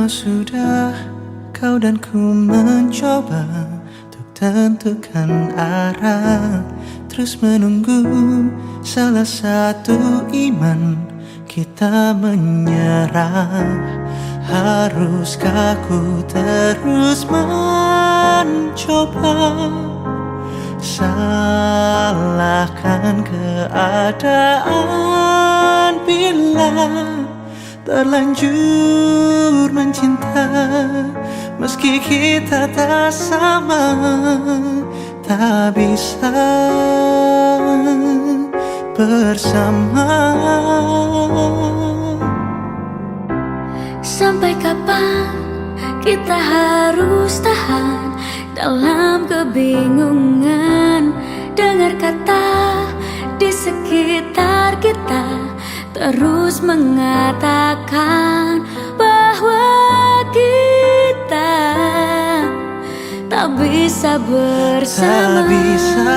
lama sudah kau dan ku mencoba untuk tentukan arah, terus menunggu salah satu iman kita menyerah. Haruskah ku terus mencoba? Salahkan keadaan bila terlanjur mencinta, meski kita tak sama, tak bisa bersama. Sampai kapan kita harus tahan dalam kebingungan? Dengar kata di sekitar kita terus mengatakan bahwa kita tak bisa bersama. Tak bisa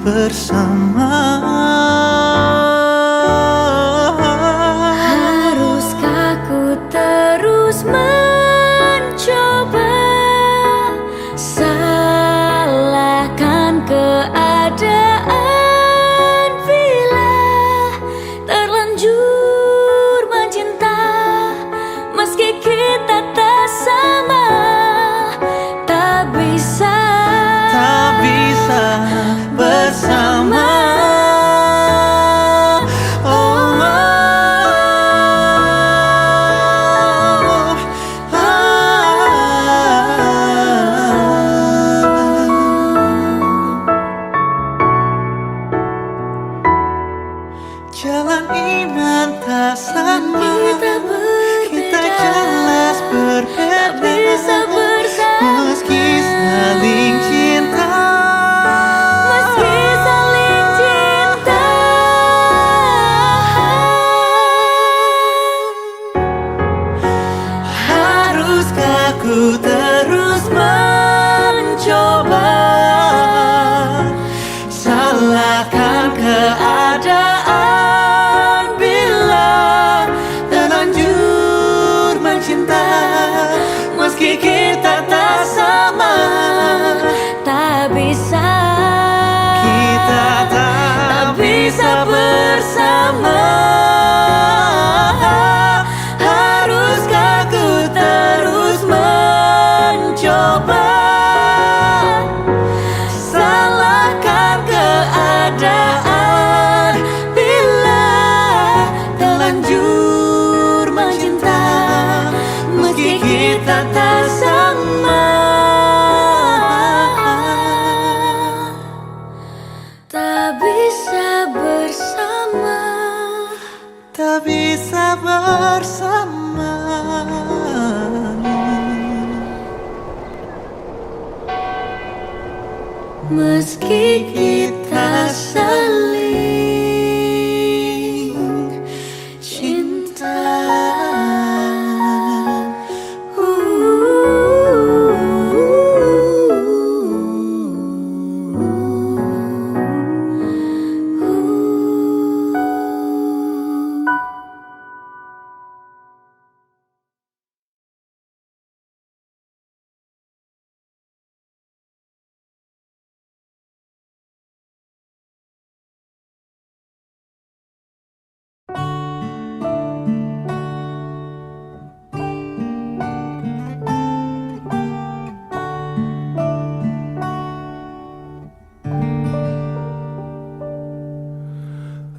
bersama. Haruskah ku terus mencoba? Salahkan keadaan bila terlanjur mencinta, meski kita tak sama, tak bisa bersama. Jalan iman tak sama, kita jelas berbeda, tak bisa bersama. meski saling cinta. Meski saling cinta. Haruskah ku terus mencoba? Salahkan keadaan bila terlanjur mencinta, meski kita tak sama, Tak bisa, kita tak bisa bersama. Haruskah ku terus mencoba? Salahkan keadaan bila terlanjur mencinta, meski kita tak sama, tak bisa bersama. tak bisa bersama. Meski kita saling cinta.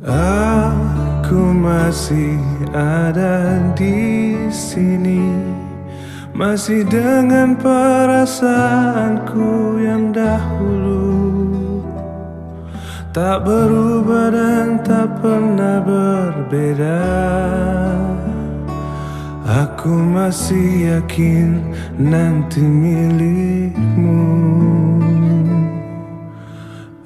Aku masih ada di sini, masih dengan perasaanku yang dahulu, tak berubah dan tak pernah berbeda. Aku masih yakin nanti milikmu.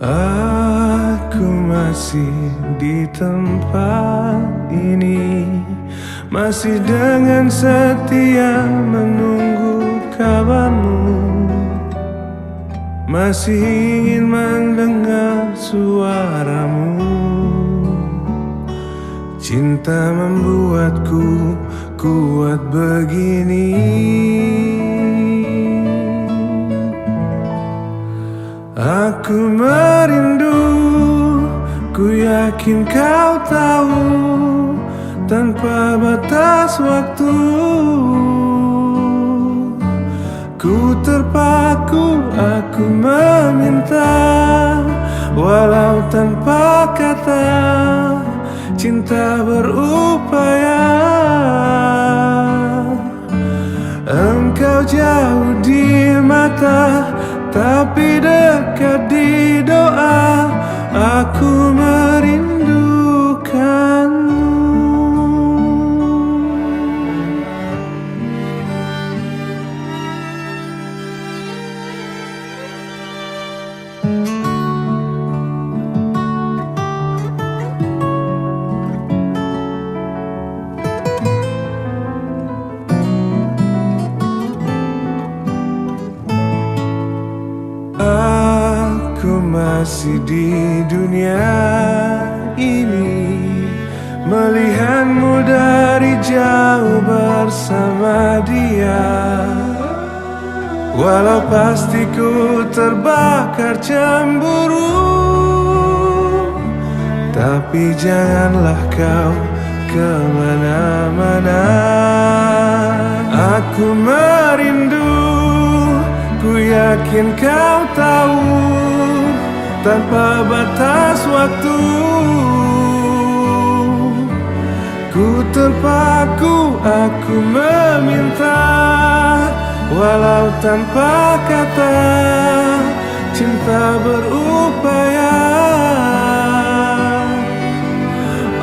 Aku masih di tempat ini, masih dengan setia menunggu kabarmu, masih ingin mendengar suaramu. Cinta membuatku kuat begini. Aku merindu, ku yakin kau tahu, tanpa batas waktu. Ku terpaku, aku meminta, walau tanpa kata, cinta berupaya. Engkau jauh di mata, tapi dekat di doa. Aku merindukanmu. Aku masih di dunia ini, melihatmu dari jauh bersama dia. Walau pasti ku terbakar cemburu, tapi janganlah kau kemana-mana. Aku merindu, ku yakin kau tahu, tanpa batas waktu. Ku terpaku, aku meminta, walau tanpa kata, cinta berupaya.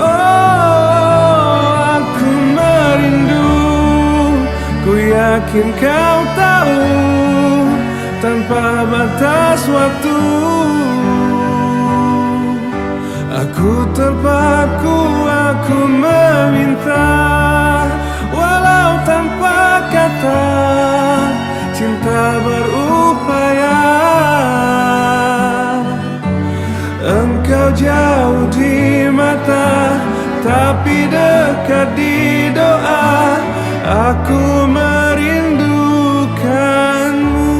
Oh, aku merindu, ku yakin kau tahu, tanpa batas waktu. Aku terpaku, aku meminta, walau tanpa kata, cinta berupaya. Engkau jauh di mata, tapi dekat di doa. Aku merindukanmu.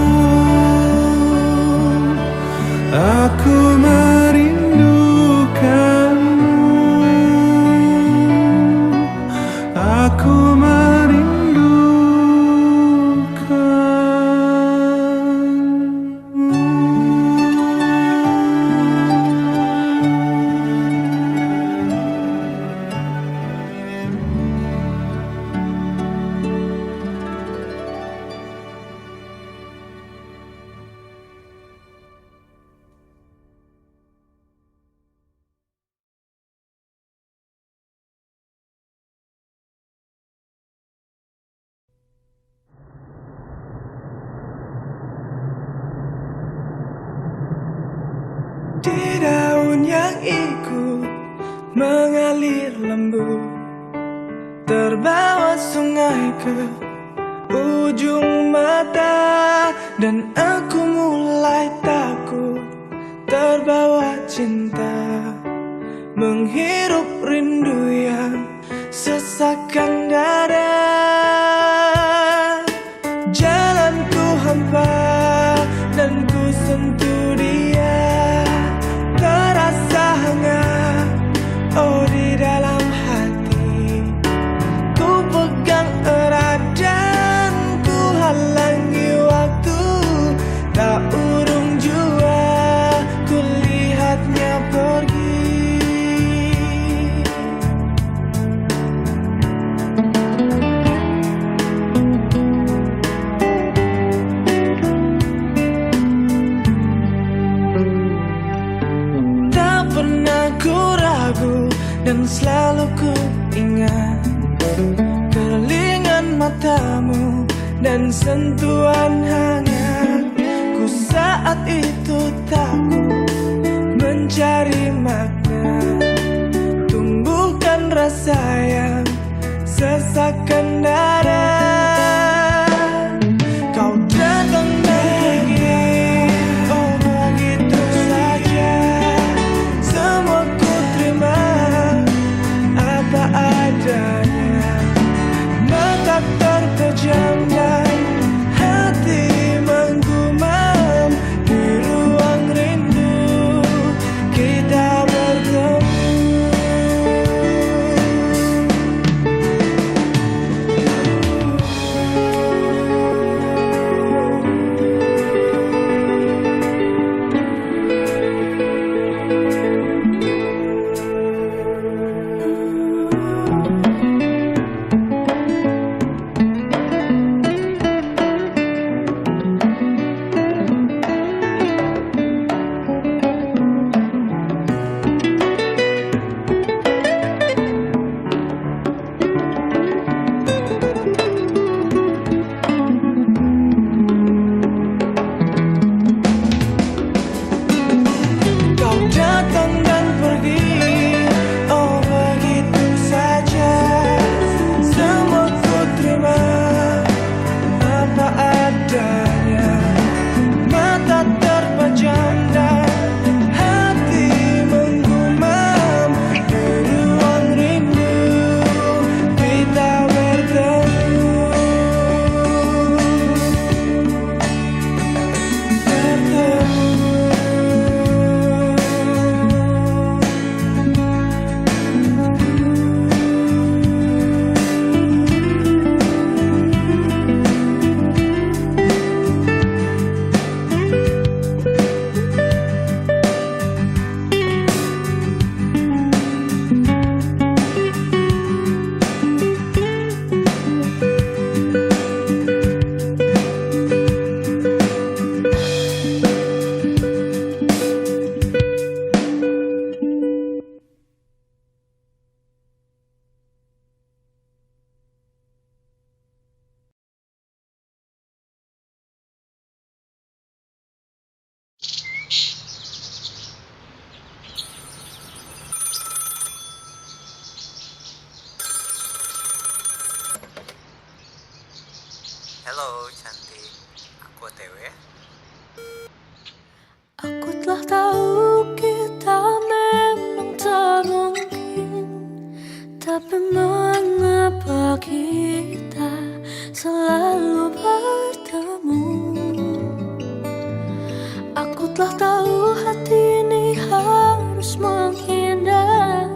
Aku merindukanmu. Aku Di daun yang ikut mengalir lembut, terbawa sungai ke ujung mata. Dan aku mulai takut, terbawa cinta, menghirup rindu yang sesakkan dada. Jalanku hampa dan ku sentuh dia, terasa hangat, oh di dalam hati. Ku pegang erat dan ku halangi waktu, tak urung jua ku lihatnya pergi. Dan selalu ku ingat keringan matamu dan sentuhan hangat. Ku saat itu takut mencari makna, tumbuhkan rasa yang sesakkan dada. Kau datang lagi, oh begitu saja. Semua ku terima apa adanya. Halo cantik, aku OTW ya. Aku telah tahu kita memang tak mungkin, tapi mengapa kita selalu bertemu? Aku telah tahu hati ini harus menghindar,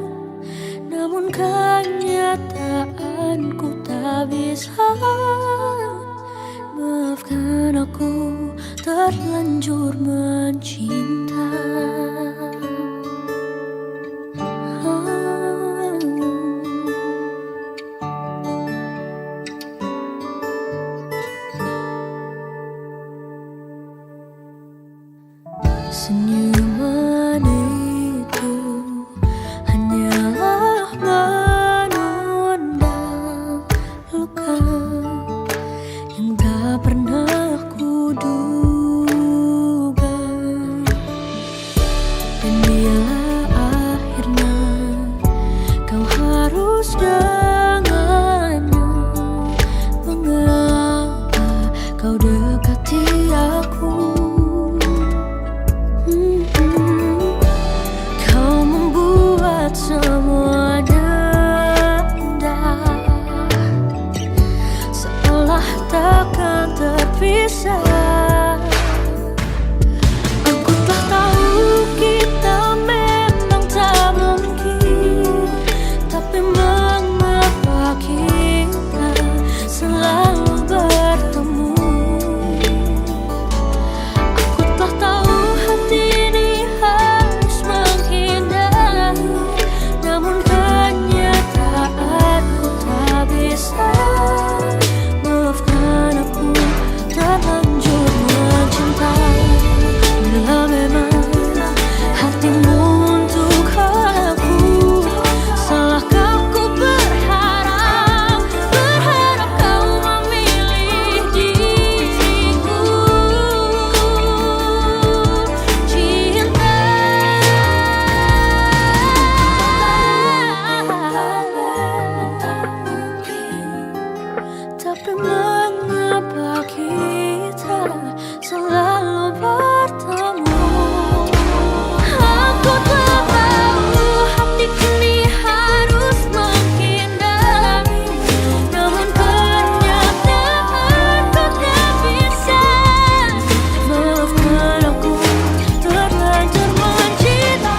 namun kenyataanku tak bisa. Maafkan aku terlanjur mencinta. Senyuman itu hanyalah menundang luka yang tak pernah kuduga. Dan bila akhirnya kau harus dengannya, mengapa kau dekati aku? Kau membuat semua indah, seolah takkan terpisah. Aku telah tahu kita memang tak mungkin, tapi mengapa kita selalu bertemu? Aku telah tahu hati ini harus menghindar, namun kenyataanku tak bisa. Maafkan aku terlanjur mencinta. Bila memang hatimu untuk aku, salahkah ku berharap kau memilih diriku? Cinta tak mungkin, tapi mengapa kita selalu bertemu? Aku telah tahu hati ini harus menghindar, namun kenyataanku tak bisa. Maafkan aku terlanjur mencinta.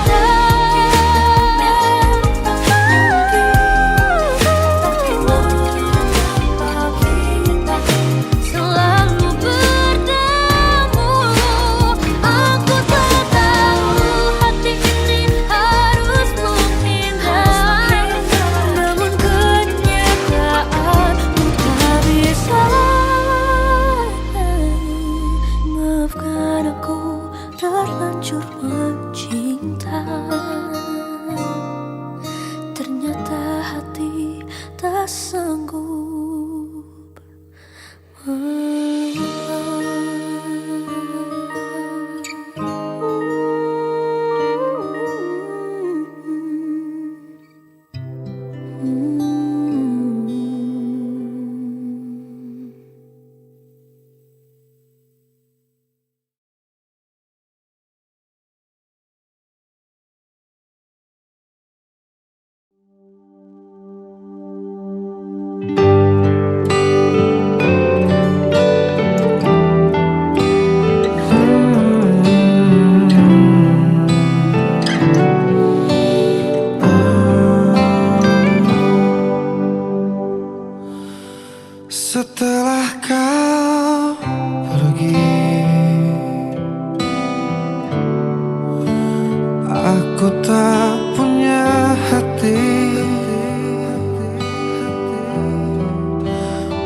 Tapi mengapa kita selalu bertemu? Aku telah tahu hati ini harus menghindar, namun kenyataanku tak bisa. Maafkan aku terlanjur mencinta. Ternyata hati tak sanggup Setelah kau pergi, aku tak punya hati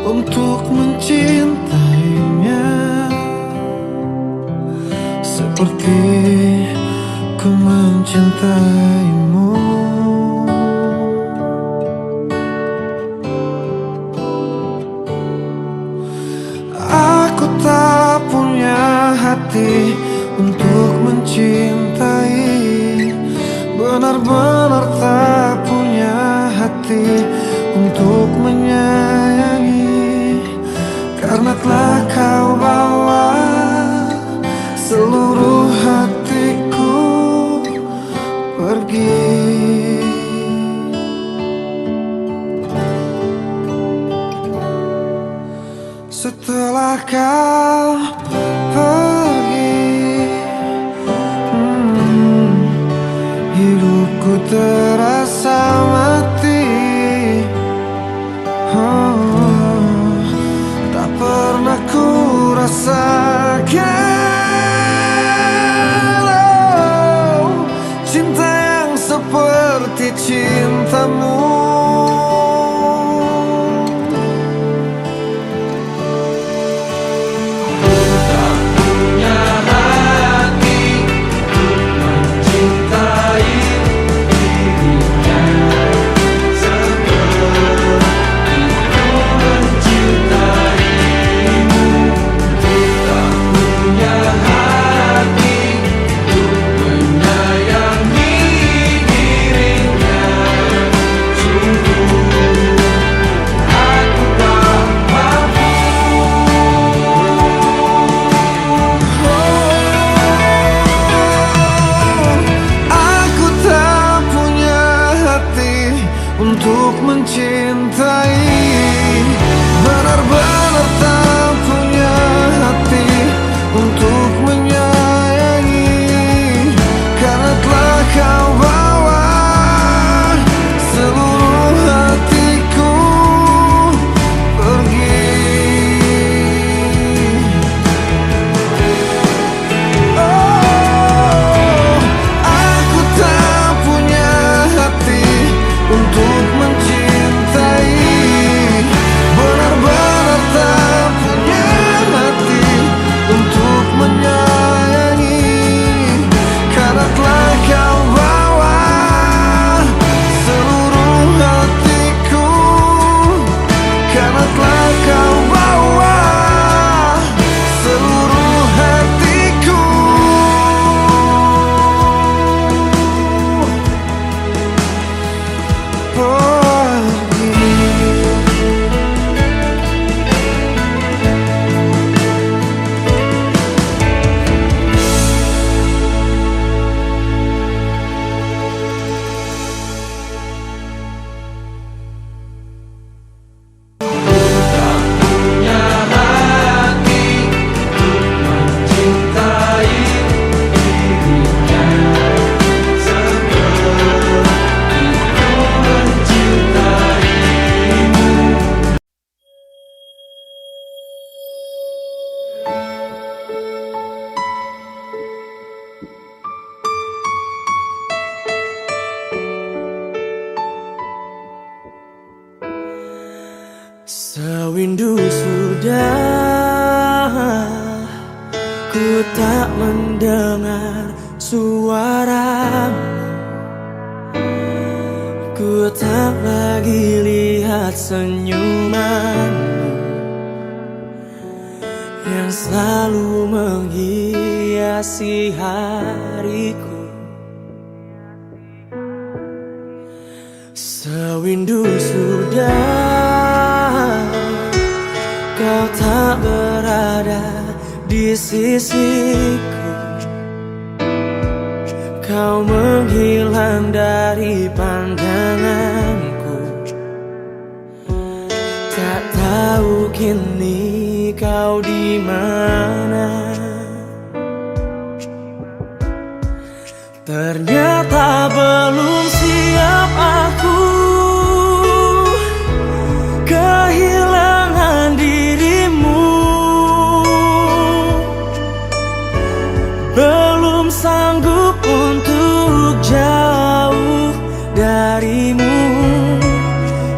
untuk mencintainya seperti ku mencintaimu. Aku tak punya hati untuk mencintai, benar-benar tak punya hati untuk menyayangi, karena telah kau bawa seluruh hatiku pergi. Setelah kau pergi, hidupku terasa mati. Tak pernah ku rasakan cinta yang seperti cintamu. Untuk mencintai, benar-benar tak punya hati untuk menyayangi, karena telah kau bawa seluruh hatiku pergi. Oh, aku tak punya hati untuk mencintai, benar-benar tak punya hati untuk menyayangi, karena telah kau bawa seluruh hatiku, karena telah kau bawa seluruh hatiku. Sewindu sudah ku tak mendengar suaramu, ku tak lagi lihat senyumanmu yang selalu menghiasi hariku. Sewindu sudah kau tak berada di sisiku, kau menghilang dari pandanganku. Tak tahu kini kau di mana. Ternyata belum siap aku kehilangan dirimu, belum sanggup untuk jauh darimu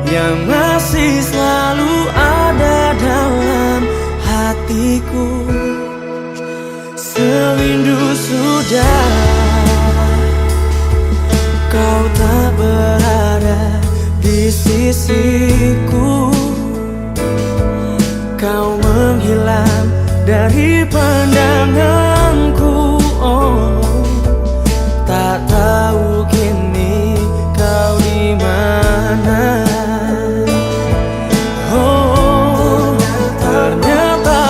yang masih selalu ada dalam hatiku. Sewindu sudah kau tak berada di sisiku, kau menghilang dari pandanganku. Oh, tak tahu kini kau di mana. Oh, ternyata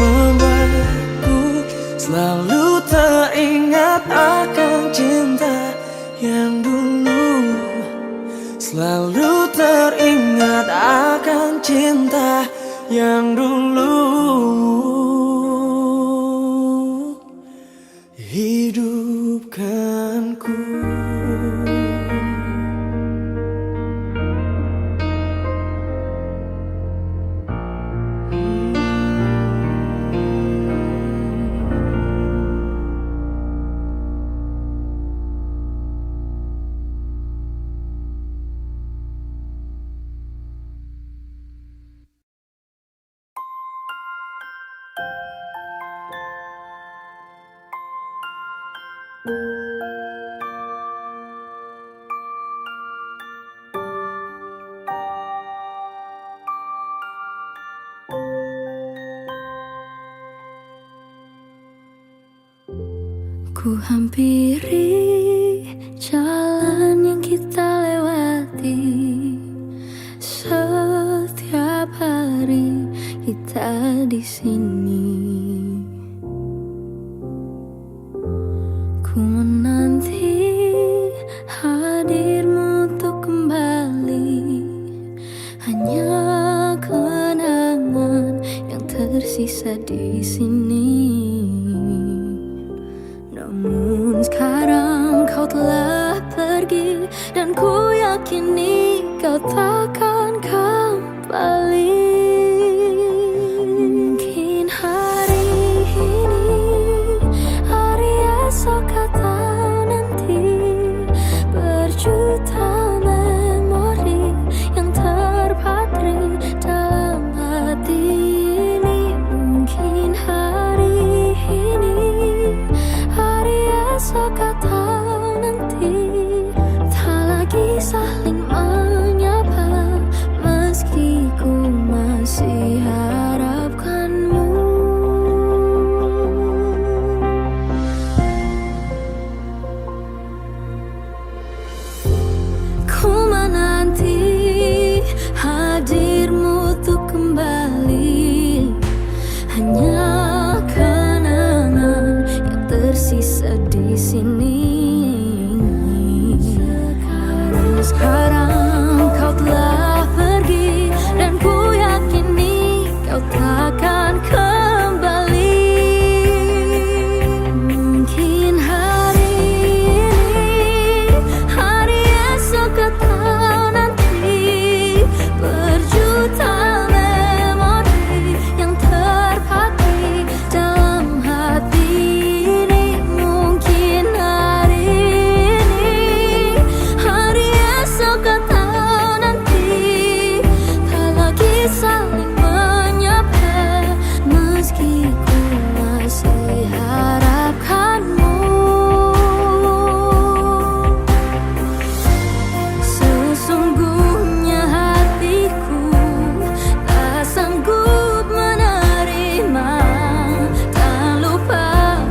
membuatku selalu teringat akan cinta yang dulu. Selalu teringat akan cinta yang dulu. Hidupkanku. Ku hampiri jalan yang kita lewati. Setiap hari kita di sini. Ku menanti hadirmu untuk kembali. Hanya kenangan yang tersisa di sini. Namun sekarang kau telah pergi, dan ku yakini kau takkan kembali. Mungkin hari ini, hari esok atau nanti, berjuta memori yang terpatri dalam hati ini. Mungkin hari ini, esok atau nanti, tak lagi saling menyapa, meski ku masih harapkanmu. Ku menanti hadirmu untuk kembali. Hanya kenangan yang tersisa di sini. Sekarang kau telah pergi, dan ku yakini kau takkan kembali. Mungkin hari ini, hari esok atau nanti, berjuta memori yang terpatri dalam hati ini. Mungkin hari ini, hari esok atau nanti, tak lagi saling menyapa, meski ku masih harapkanmu. Sesungguhnya hatiku tak sanggup menerima dan lupakan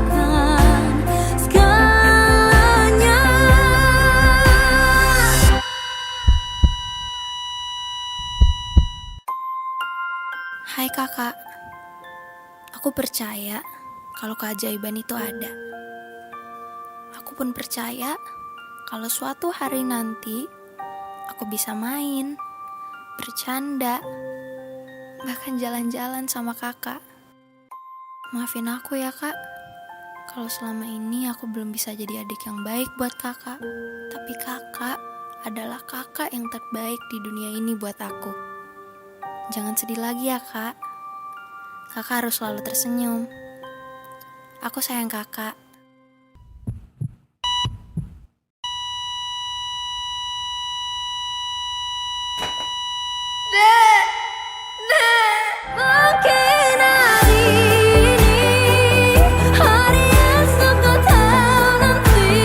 segalanya. Hai kakak, aku percaya kalau keajaiban itu ada. Aku pun percaya kalau suatu hari nanti aku bisa main, bercanda, bahkan jalan-jalan sama kakak. Maafin aku ya kak, kalau selama ini aku belum bisa jadi adik yang baik buat kakak. Tapi kakak adalah kakak yang terbaik di dunia ini buat aku. Jangan sedih lagi ya kak. Kakak harus selalu tersenyum. Aku sayang kakak. Mungkin hari ini, hari esok atau nanti,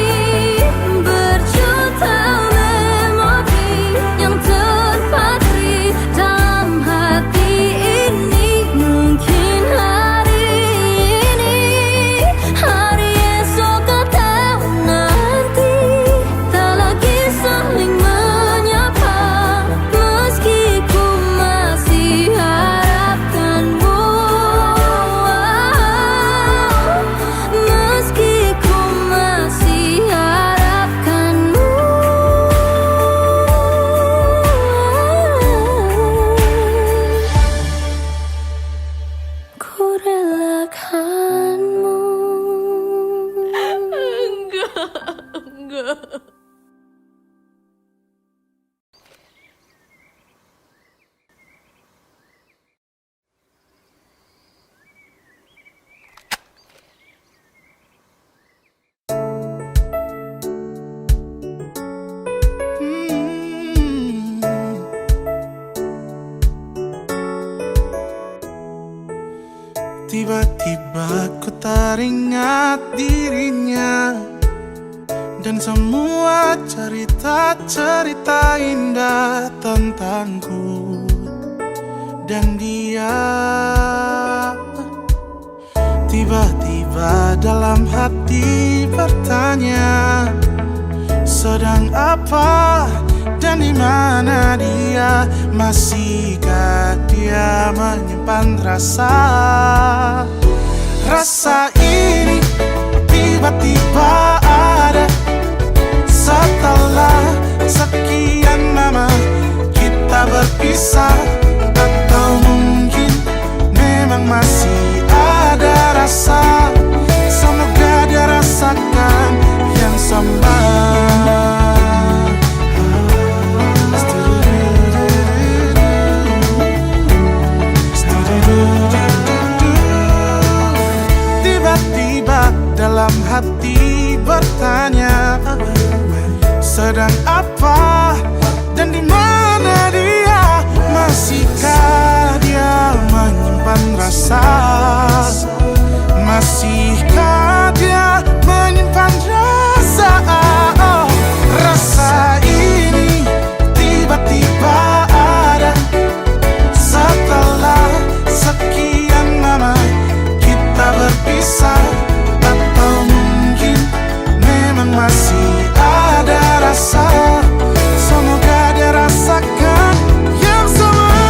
berjuta memori yang terpatri dalam hati ini. Mungkin hari ini, hari Tiba-tiba ku teringat dirinya, dan semua cerita-cerita indah tentangku dan dia. Tiba-tiba dalam hati bertanya, sedang apa dan di mana dia? Masihkah dia menyimpan rasa ini tiba-tiba ada setelah sekian lama kita berpisah? Atau mungkin memang masih ada rasa? Semoga dia rasakan yang sama. Tiba-tiba dalam hati bertanya, sedang apa dan di mana dia? Masihkah dia menyimpan rasa? Masihkah dia menyimpan rasa? Oh, rasa ini tiba-tiba ada setelah sekian lama kita berpisah. Atau mungkin memang masih ada rasa? Semoga dia rasakan yang sama.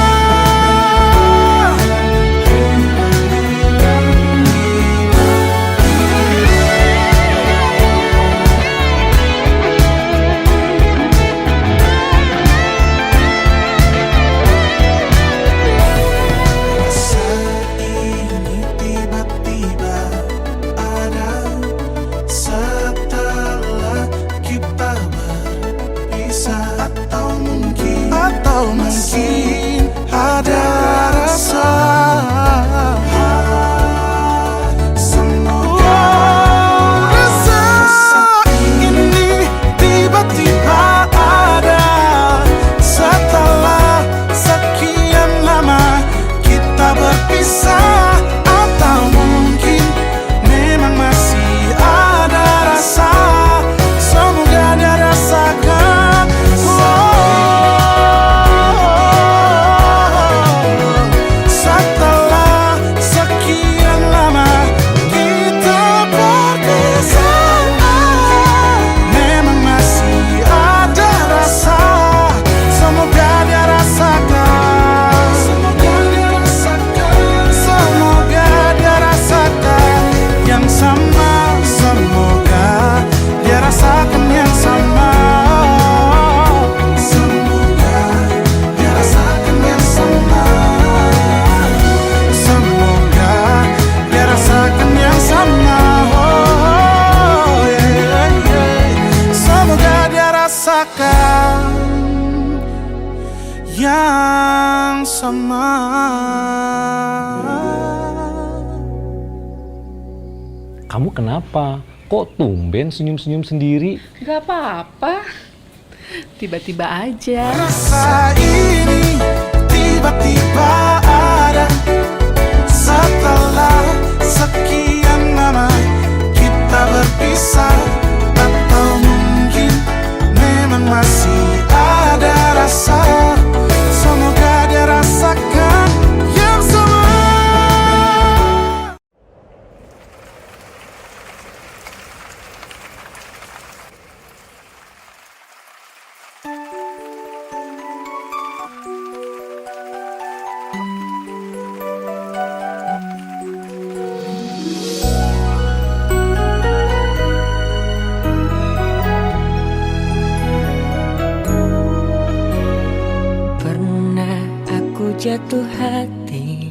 Rasa ini tiba-tiba ada setelah kita berpisah. Atau mungkin ada rasa. Semoga rasa ini tiba-tiba ada setelah sekian lama kita berpisah. Atau mungkin memang masih ada rasa. Semoga dia rasakan. Setelah sekian lama kita berpisah, memang masih ada rasa. Semoga dia rasakan. Semoga dia rasakan. Semoga dia rasakan yang sama. Semoga dia rasakan yang sama. Semoga dia rasakan yang sama. Semoga dia rasakan yang sama. Oh, yeah, yeah. Semoga dia rasakan yang sama. Kamu kenapa? Kok tumben senyum-senyum sendiri? Gak apa-apa, tiba-tiba aja. Rasa ini tiba-tiba ada setelah sekian lama kita berpisah. Atau mungkin memang masih ada rasa. Semoga dia rasakan yang sama. Jatuh hati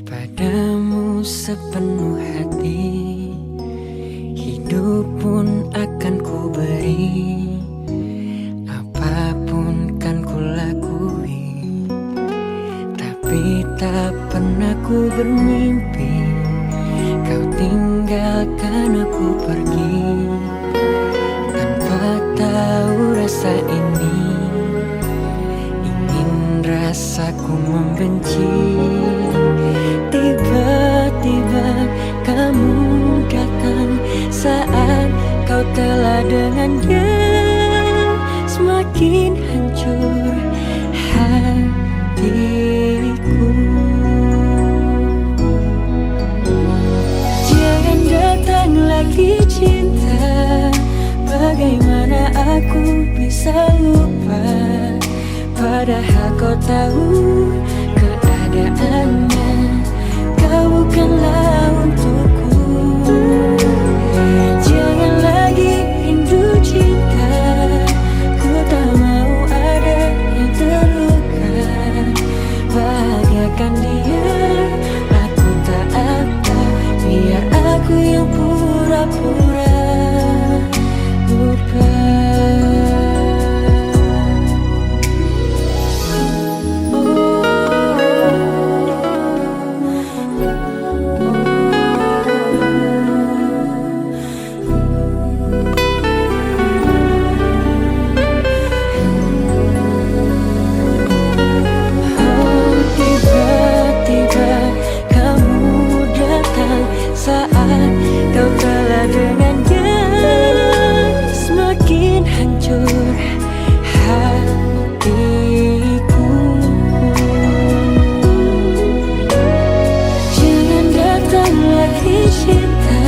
padamu sepenuh hati, hidup pun akan ku beri, apapun kan ku lakui. Tapi tak pernah ku bermimpi kau tinggalkan aku pergi, tanpa tahu rasa ini. Rasaku membenci, tiba-tiba aku bisa lupa, padahal kau tahu keadaannya. Kau bukanlah untukku. Jangan lagi rindu cinta, ku tak mau ada yang terluka. Bahagiakan dia, aku tak apa, biar aku yang pura-pura lupa. Saat kau kalah dengannya, semakin hancur hatiku. Jangan datang lagi cinta,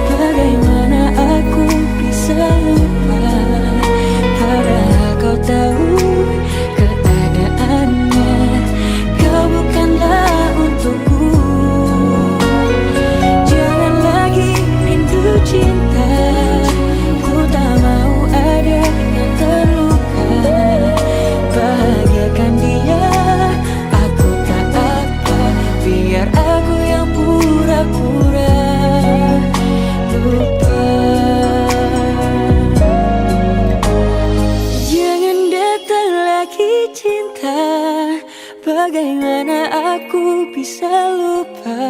bagaimana aku bisa lupa, padahal kau tahu keadaannya. Kau bukanlah untukku. Cinta, ku tak mau ada yang terluka. Bahagiakan dia, aku tak apa, biar aku yang pura-pura lupa. Jangan datang lagi cinta, bagaimana aku bisa lupa,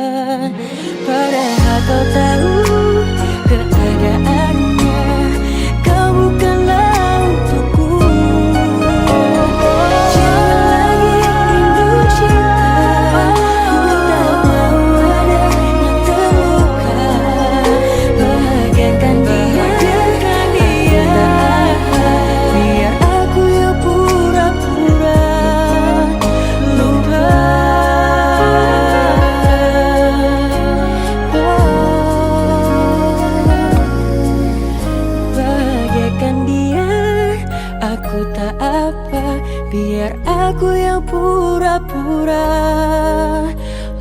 padahal kau tahu keadaannya. Kau bukanlah untukku. Jangan lagi rindu cinta, ku tak mau ada yang terluka. Bahagiakan dia, biar aku yang pura-pura lupa. Aku tak apa, biar aku yang pura-pura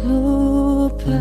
lupa.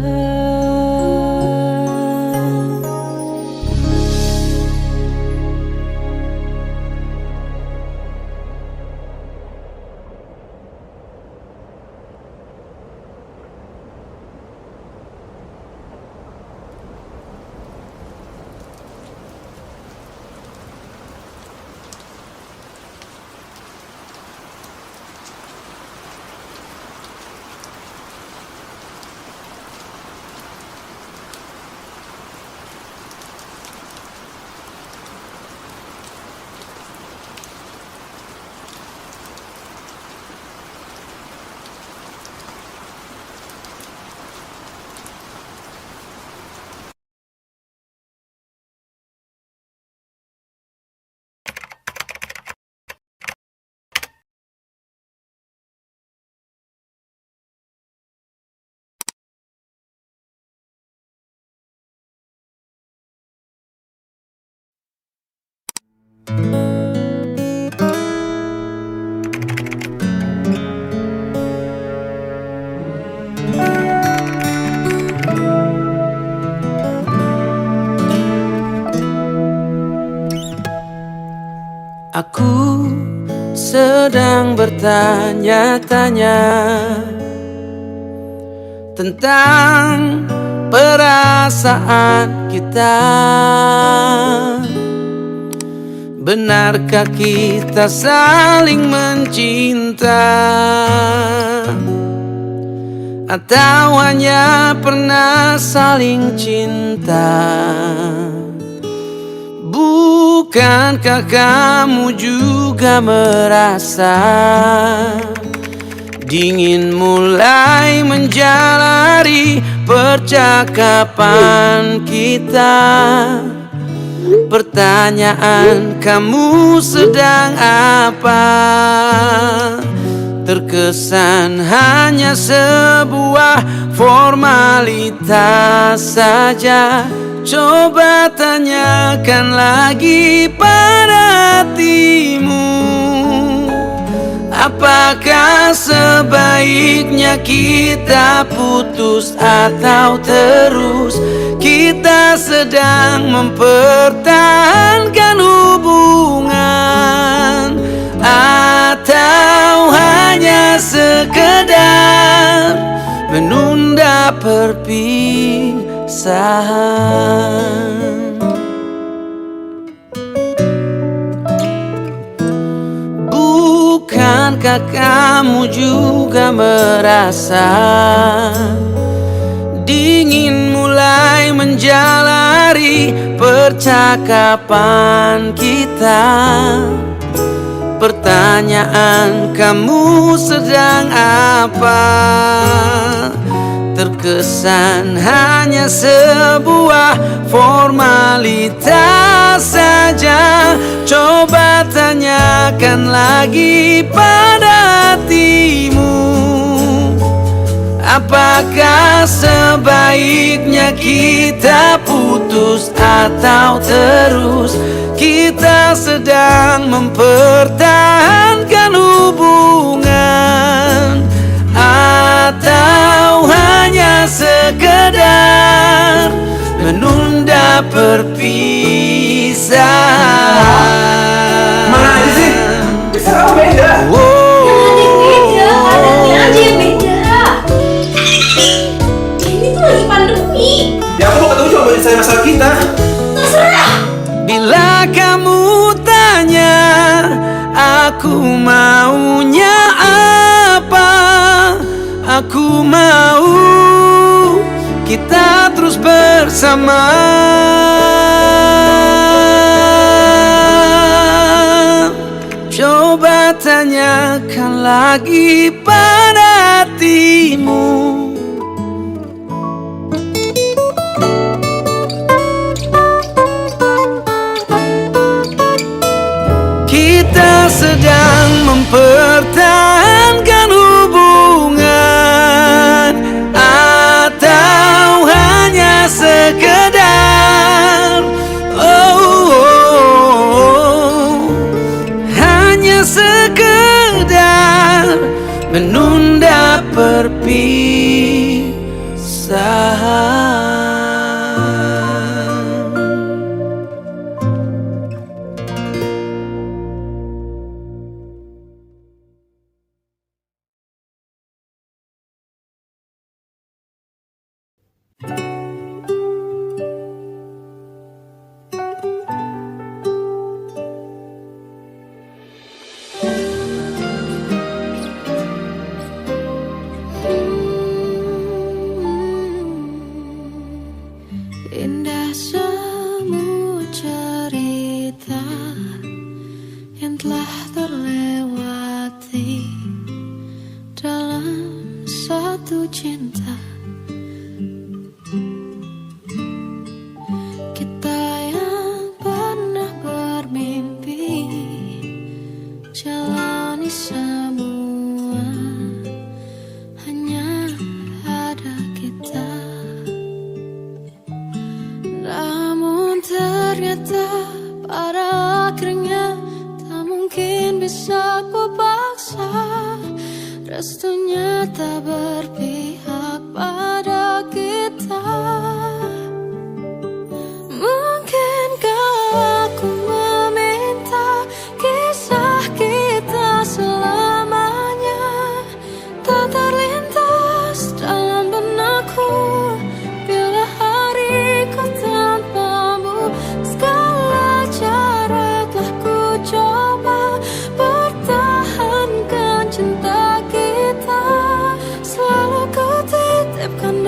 Aku sedang bertanya-tanya tentang perasaan kita. Benarkah kita saling mencinta, atau hanya pernah saling cinta? Bukankah kamu juga merasa dingin mulai menjalari percakapan kita? Pertanyaan, kamu sedang apa? Terkesan hanya sebuah formalitas saja. Coba tanyakan lagi pada hatimu, apakah sebaiknya kita putus atau terus? Kita sedang mempertahankan hubungan, atau hanya sekedar menunda perpisahan. Bukankah kamu juga merasa dingin mulai menjalari percakapan kita? Pertanyaan kamu sedang apa terkesan hanya sebuah formalitas saja. Coba tanyakan lagi pada hatimu, apakah sebaiknya kita putus atau terus? Kita sedang mempertahankan hubungan, atau hanya sekedar menunda perpisahan. Mana aja sih? Bisa kamu beda. Ini tuh lagi pandemi. Ya aku mau ketemu cuma buat selesai masalah kita. Terserah. Bila kamu tanya aku maunya apa, aku mau kita terus bersama. Coba tanyakan lagi pada hatimu, kita sedang mempertahankan hubungan, atau hanya sekedar hanya sekedar menunda perpisahan. Indah semua cerita yang telah terlewati dalam satu cinta. Kita yang pernah bermimpi jalani semua, hanya ada kita. Namun ternyata pada akhirnya tak mungkin bisa ku paksa. Restunya tak berpihak pada kita. Mungkinkah aku meminta kisah kita selamanya tak terlintas dalam benakku bila hariku tanpamu. Segala cara telah ku coba pertahankan cinta kita, selalu ku titipkan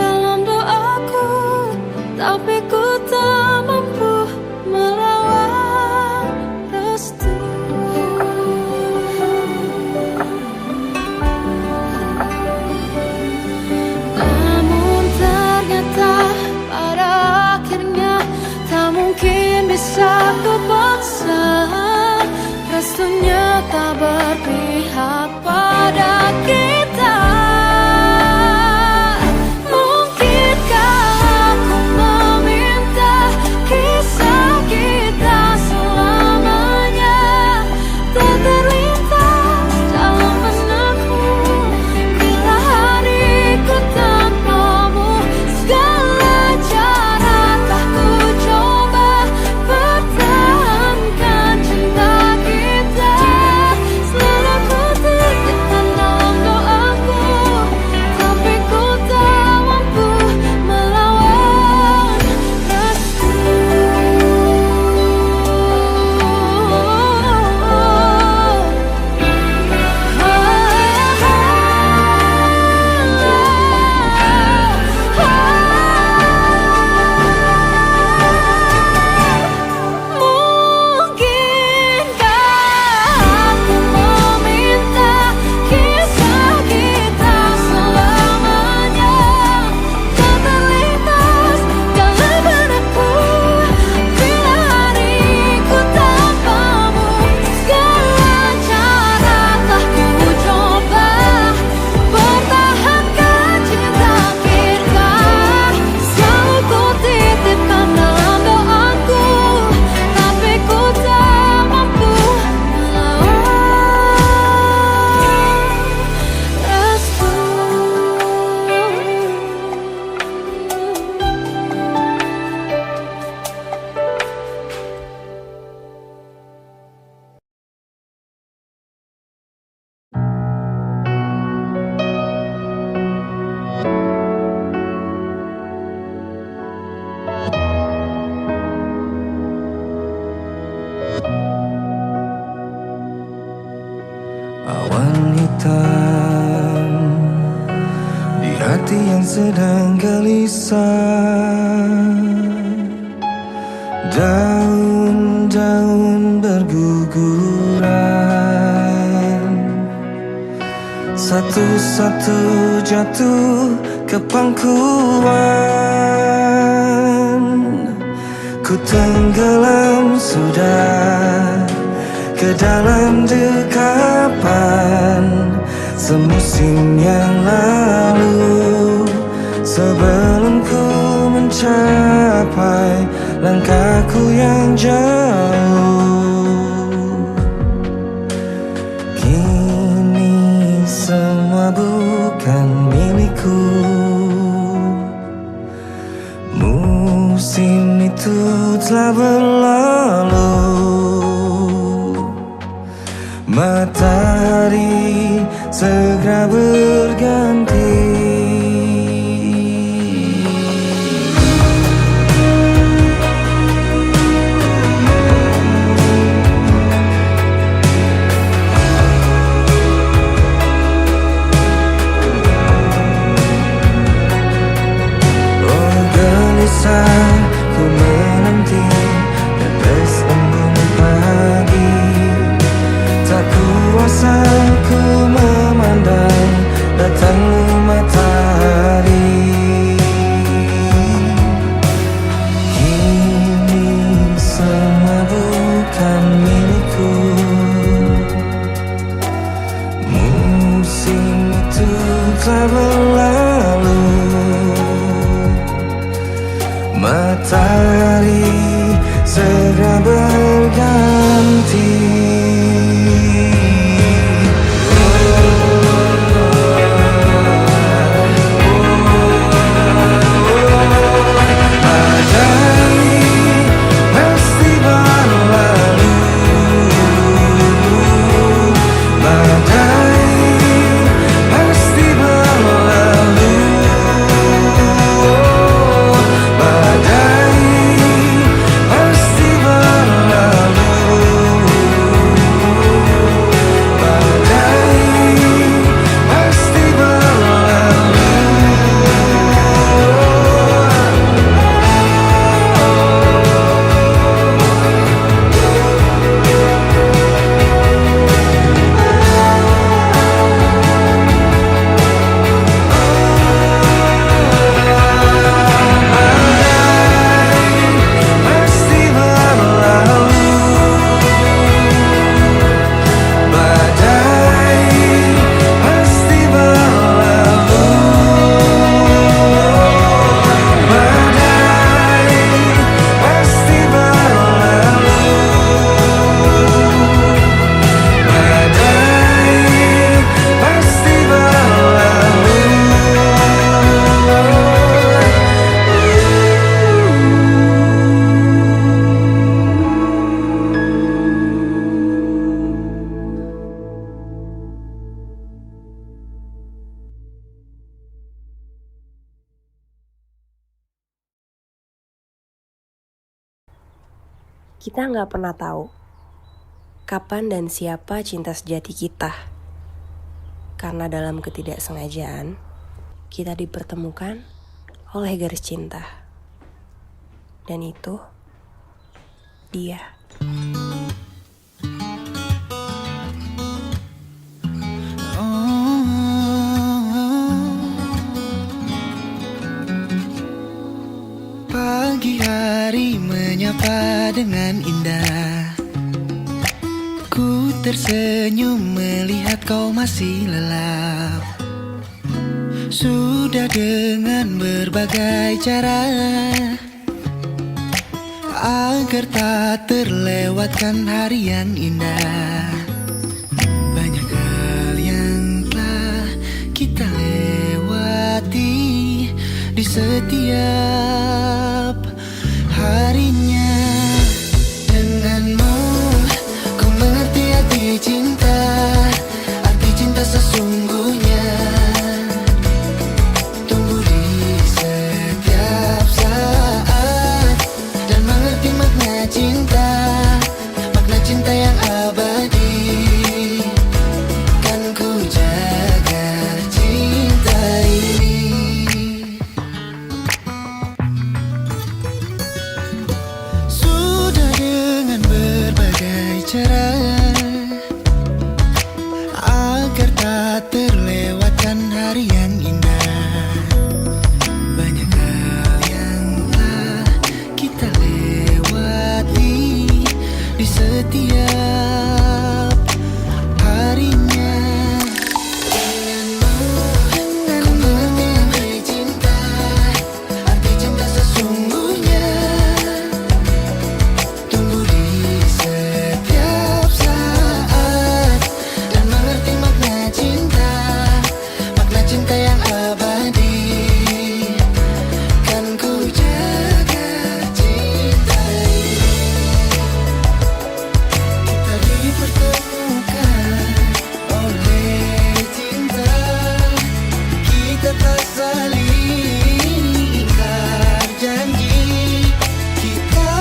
hati yang sedang gelisah. Daun-daun berguguran, satu-satu jatuh ke pangkuan. Ku tenggelam sudah ke dalam dekapan semusim yang lalu. Sebelum ku mencapai langkahku yang jauh, kini semua bukan milikku. Musim itu telah berlalu, matahari segera berganti. Ku menanti tetes embun pagi, tak kuasa ku memandang datangnya matahari. Kini semua bukan milikku. Musim itu telah berlalu, matahari segera berganti. Kita nggak pernah tahu kapan dan siapa cinta sejati kita. Karena dalam ketidaksengajaan, kita dipertemukan oleh garis cinta. Dan itu dia. Pagi hari menyapa dengan indah. Ku tersenyum melihat kau masih lelap. Sudah dengan berbagai cara agar tak terlewatkan hari yang indah. Banyak hal yang telah kita lewati di setiap harinya. Denganmu ku mengerti arti cinta, arti cinta sesungguhnya. Tumbuh di setiap saat dan mengerti makna cinta, makna cinta yang abadi. Kan ku jaga cinta ini. cerah agar tak terlewatkan hari yang indah. Banyak hal yang telah kita lewati di setiap harinya. Denganmu ku mengerti arti cinta, arti cinta sesungguhnya. Tumbuh di setiap saat dan mengerti makna cinta, makna cinta yang abadi. Kan ku jaga cinta ini. Kita dipertemukan oleh cinta, kita tak saling ingkar janji, kita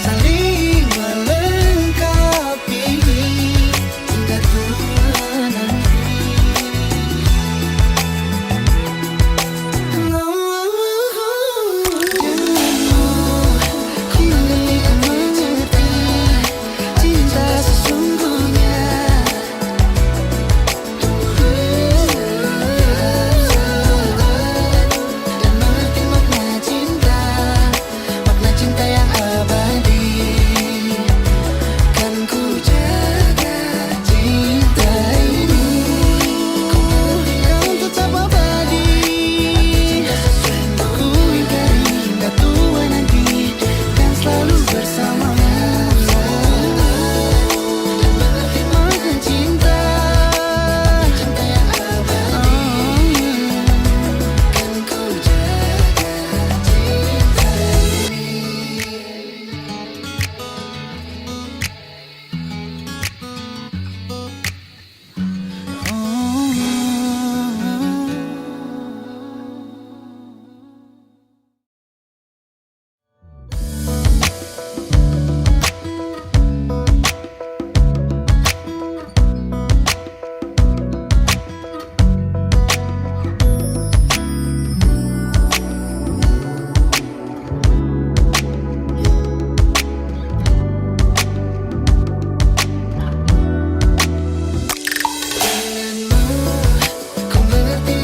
saling melengkapi hingga tua nanti. Ku mengerti cinta sesungguhnya. Dan mengerti makna cinta yang abadi. Kan ku jaga cinta ini, ku yang tetap abadi. Ku ingkari hingga tua nanti, kan selalu bersamamu. Dan mengerti makna cinta yang abadi. Kan ku jaga cinta ini. Ku mengerti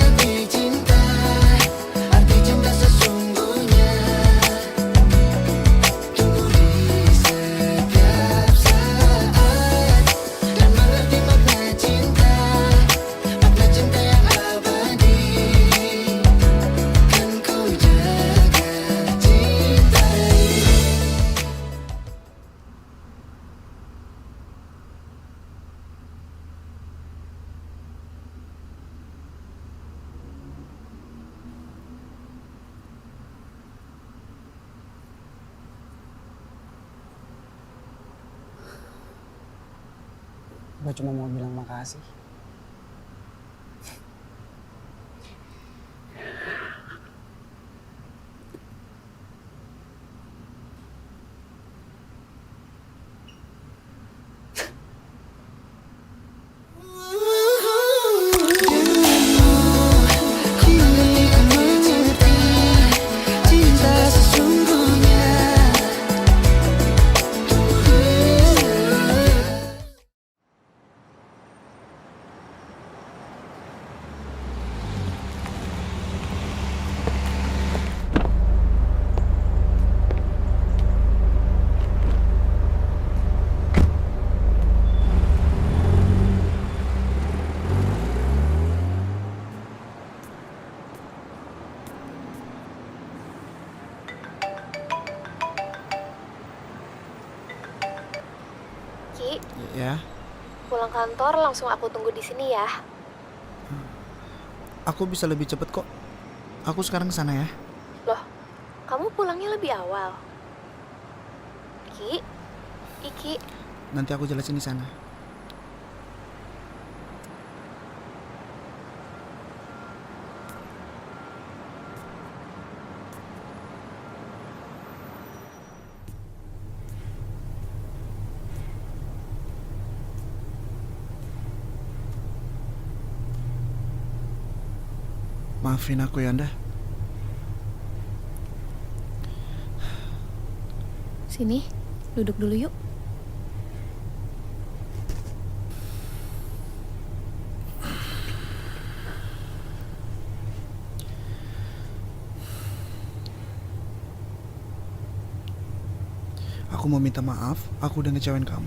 arti cinta sesungguhnya. Tumbuh di setiap saat dan mengerti makna cinta yang abadi. Kan ku jaga cinta ini. Gue cuma mau bilang makasih. Ku mengerti cinta sesungguhnya. Ki, Ya, pulang kantor langsung aku tunggu di sini ya. aku bisa lebih cepet kok. Aku sekarang kesana ya. Loh, kamu pulangnya lebih awal. Ki, Iki, Nanti aku jelasin di sana. Maafin aku Yanda. sini, duduk dulu yuk. Aku mau minta maaf, aku udah ngecewain kamu.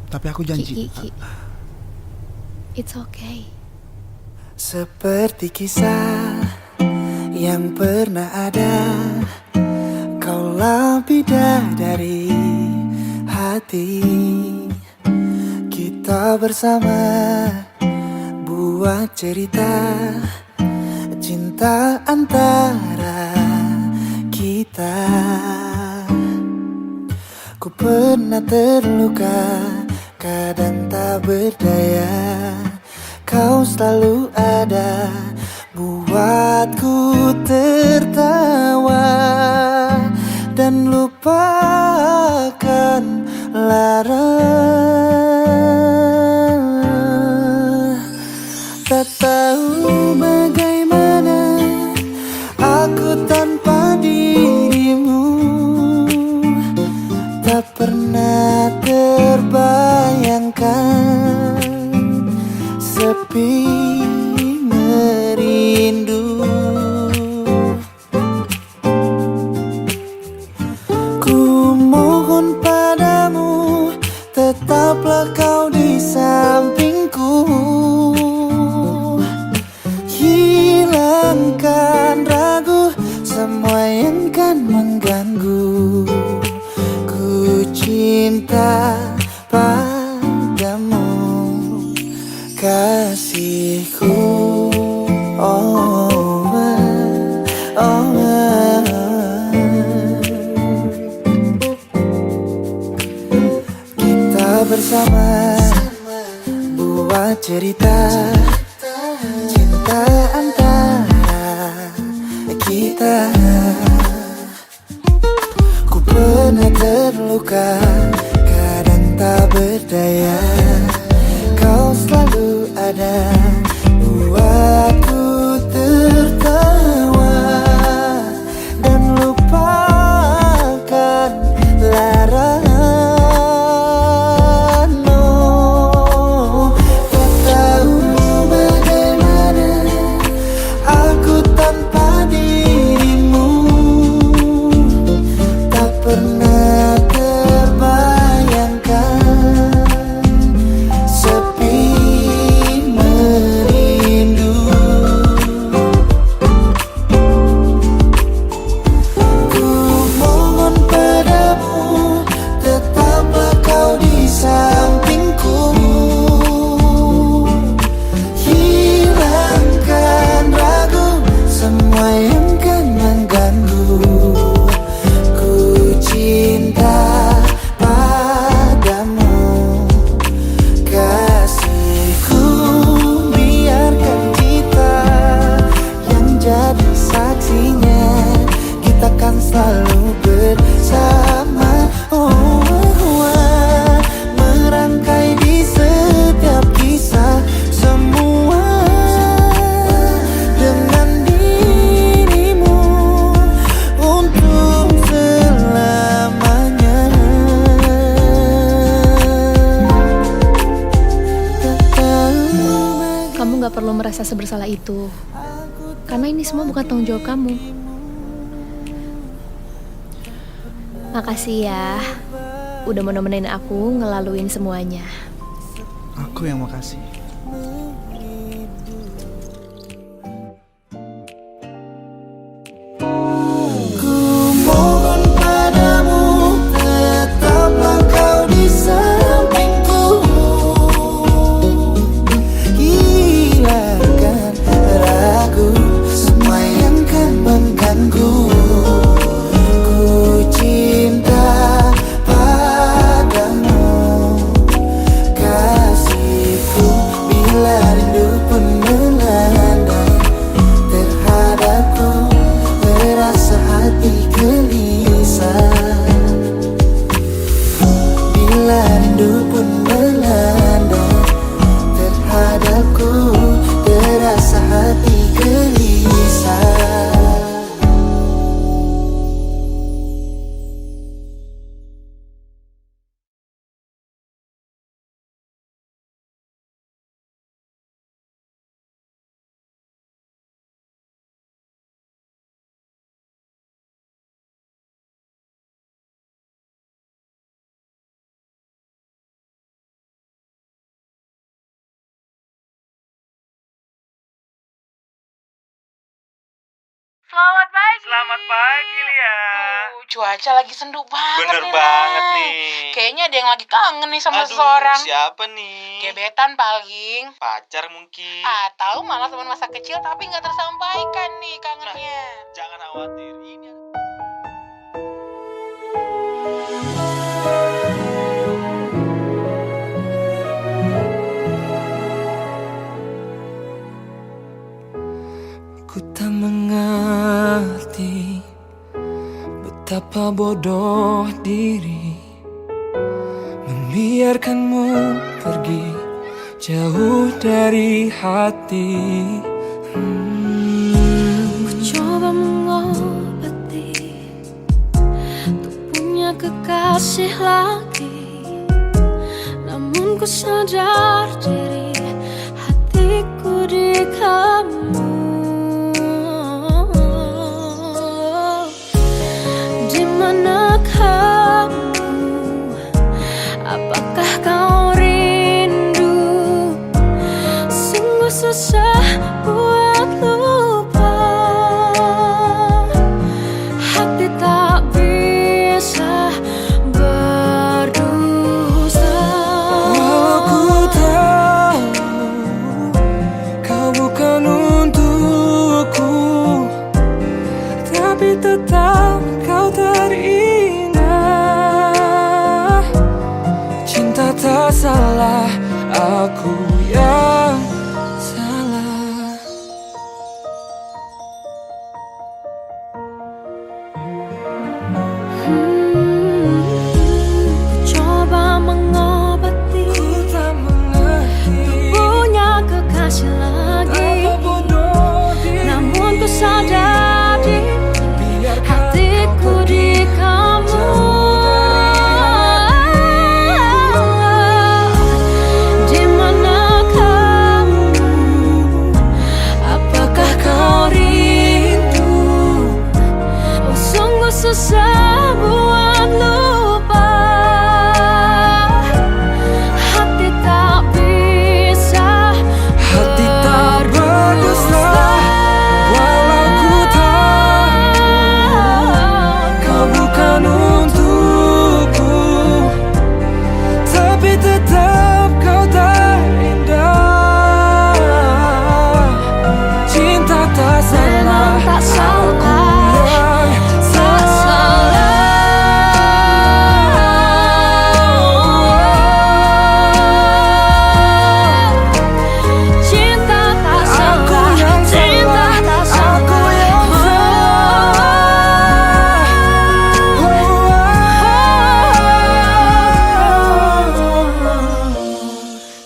Tapi aku janji. Ki. It's okay. Seperti kisah yang pernah ada, kaulah bidadari hati. Kita bersama buat cerita cinta antara kita. Ku pernah terluka, kadang tak berdaya. Kau selalu ada, buatku tertawa dan lupakan lara. Tak tahu bagaimana aku tanpa dirimu. Tak pernah terbayangkan sepi merindu. Ku mohon padamu, tetaplah kau di sampingku. Hilangkan ragu, semua yang kan mengganggu. Ku cinta padamu, kasihku. Kita bersama buat cerita cinta antara kita. Ku pernah terluka, kadang tak berdaya. Kau selalu ada, buatku tertawa dan lupakan lara. No, tak tahu bagaimana aku tanpa dirimu. Tak pernah terbayangkan sepi merindu. Ku mohon padamu, tetaplah kau di sampingku. Hilangkan ragu, semua yang kan mengganggu. Ku cinta padamu, kasihku. Biarkan kita yang jadi saksinya, kita kan selalu bersama. Merangkai di setiap kisah, semua dengan dirimu untuk selamanya. Tak tahu Kamu gak perlu merasa sebersalah itu, karena ini semua bukan tanggung jawab kamu. Makasih ya, udah mau nemenin aku ngelaluin semuanya. Aku yang makasih. Ku mohon padamu, tetaplah kau di sampingku. Hilangkan ragu, semua yang kan mengganggu. Ku cinta padamu, kasihku. Bila rindu pun melanda terhadapku, terasa hati gelisah. Bila rindu pun melanda terhadapku, terasa hati gelisah. Selamat pagi. Selamat pagi, Lia. Cuaca lagi sendu banget Bener nih, banget Nay. nih. Kayaknya ada yang lagi kangen nih sama Aduh, seseorang. siapa nih? Gebetan paling. Pacar mungkin. Atau malah teman masa kecil tapi nggak tersampaikan nih kangennya. Jangan khawatir, ini Ku tak mengerti betapa bodoh diri membiarkanmu pergi jauh dari hati. Ku coba mengobati untuk punya kekasih lagi, namun ku sadar diri hatiku di kamu. Di mana kamu? Apakah kau rindu? Sungguh susah buat lupa. Hati tak bisa berdusta. Walau ku tahu kau bukan untukku, tapi tetap kau terindah. Cinta tak salah, aku yang salah. Ku coba mengobati, Ku tak mengerti punya kekasih lagi, betapa bodoh diri namun ku sadar diri biarkan hatiku di kamu. Di mana kamu? Apakah kau rindu? Oh, sungguh susah buat lupa. Hati tak bisa hati tak berdusta. Walau ku tahu kau bukan untukku, tapi tetap kau terindah. Cinta tak salah, Memang tak salah, aku yang tak salah. Cinta tak salah, cinta tak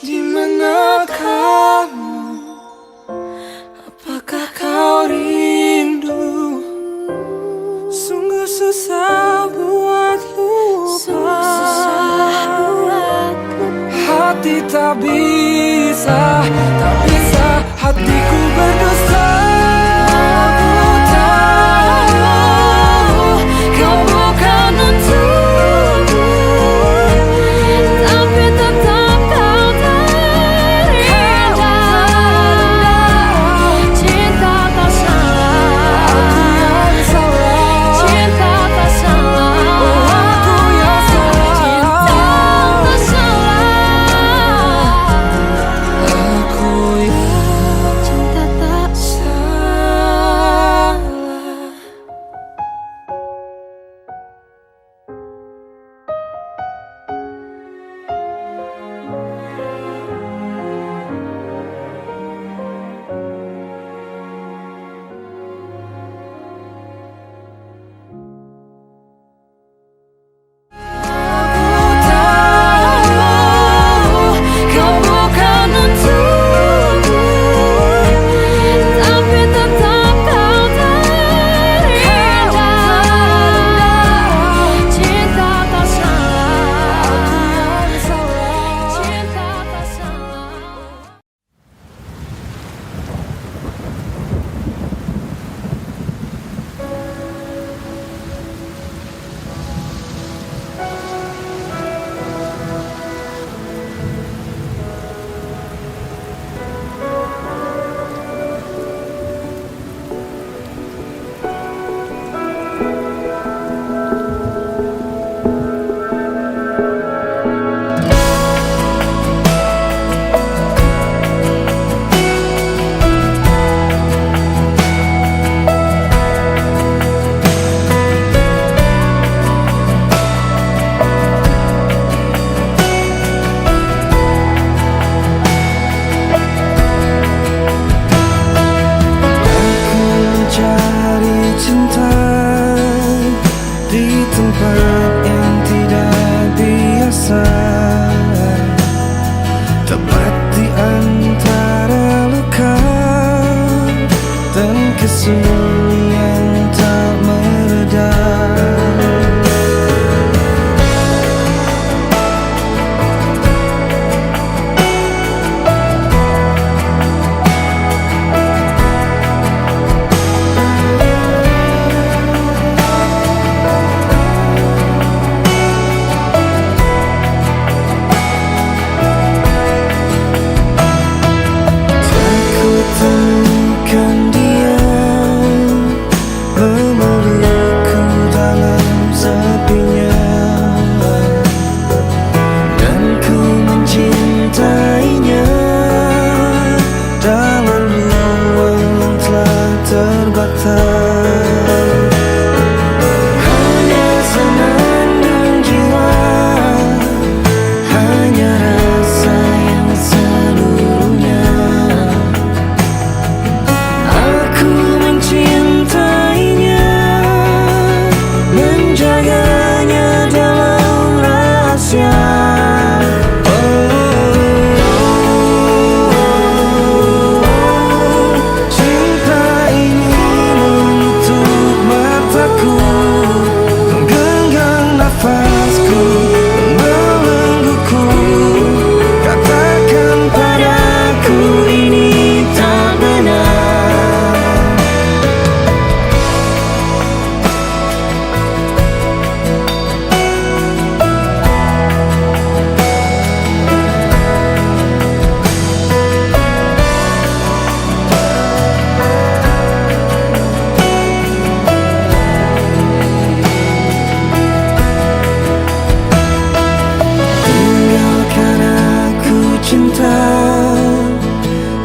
Di mana kamu? Apakah kau rindu? Sungguh susah buat lupa. Hati tak bisa, tak bisa hatiku berdosa. Aku tahu kau bukan untukku, tapi tetap kau terindah. Cinta tak salah, yang salah. cinta tak salah. Aku yang salah. Cinta tak salah. Aku yang Cinta tak tempat yang tidak biasa, tepat di antara luka dan kesunyian yang tak mereda.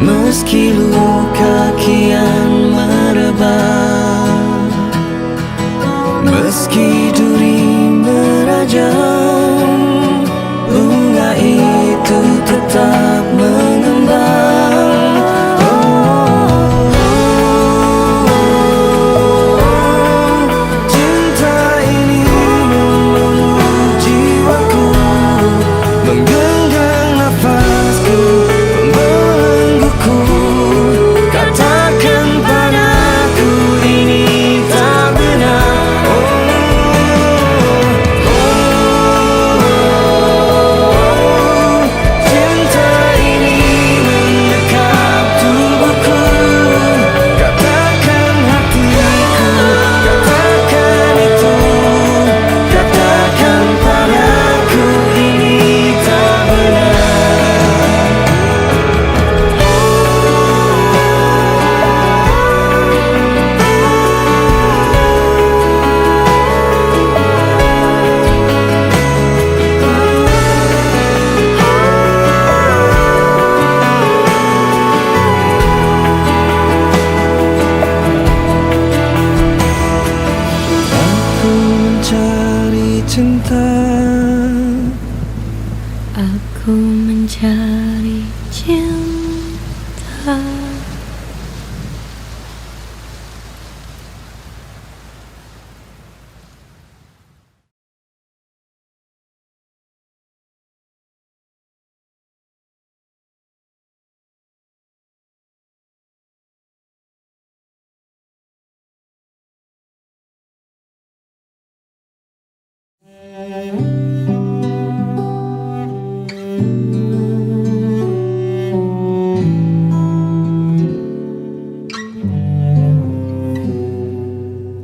Meski luka kian merebak, meski duri merajam, bunga itu tetap mengembang. Cinta ini membuat jiwaku, menggenggam nafasku, katakan padaku ini tak benar. Cinta ini mendekap tubuhku, katakan hatiku, katakan itu, katakan padaku ini tak benar. Cinta, Aku mencari cinta.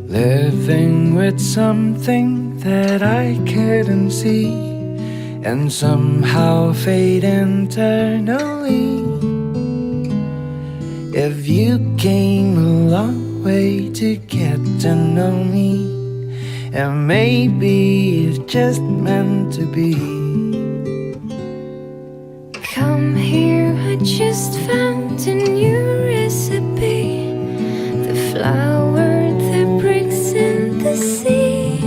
Living with something that I couldn't see, and somehow fade internally. If you came a long way to get to know me, and maybe it's just meant to be. Come here, I just found a new recipe. The flower that breaks in the sea.